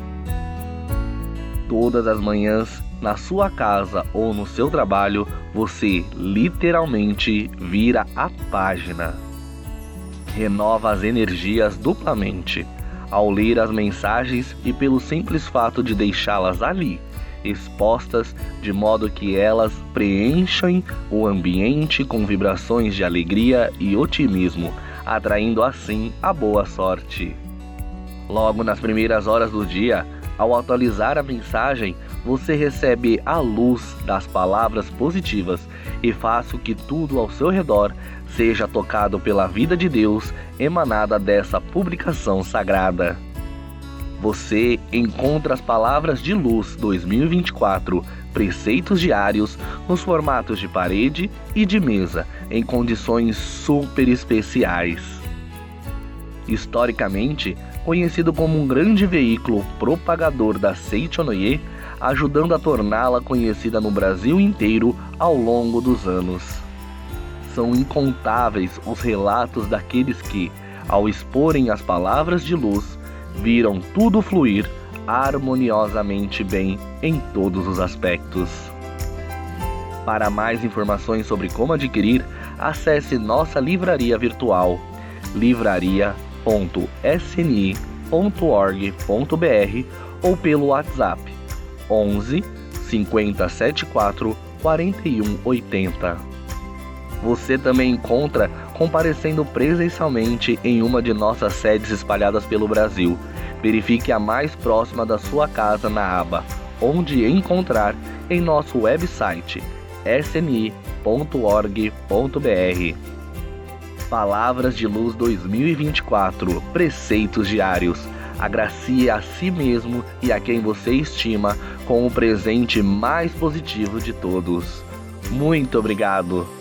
Todas as manhãs, na sua casa ou no seu trabalho, você literalmente vira a página. Renova as energias duplamente, ao ler as mensagens e pelo simples fato de deixá-las ali, expostas, de modo que elas preenchem o ambiente com vibrações de alegria e otimismo, atraindo assim a boa sorte. Logo nas primeiras horas do dia, ao atualizar a mensagem, você recebe a luz das palavras positivas e faz com que tudo ao seu redor seja tocado pela vida de Deus emanada dessa publicação sagrada. Você encontra as Palavras de Luz 2024, preceitos diários, nos formatos de parede e de mesa, em condições super especiais. Historicamente, conhecido como um grande veículo propagador da Seichonoye, ajudando a torná-la conhecida no Brasil inteiro ao longo dos anos. São incontáveis os relatos daqueles que, ao exporem as palavras de luz, viram tudo fluir harmoniosamente bem em todos os aspectos. Para mais informações sobre como adquirir, acesse nossa livraria virtual livraria.sni.org.br ou pelo WhatsApp 11 5074 4180. Você também encontra comparecendo presencialmente em uma de nossas sedes espalhadas pelo Brasil. Verifique a mais próxima da sua casa na aba Onde Encontrar em nosso website sni.org.br. Palavras de Luz 2024, preceitos diários. Agracie a si mesmo e a quem você estima com o presente mais positivo de todos. Muito obrigado!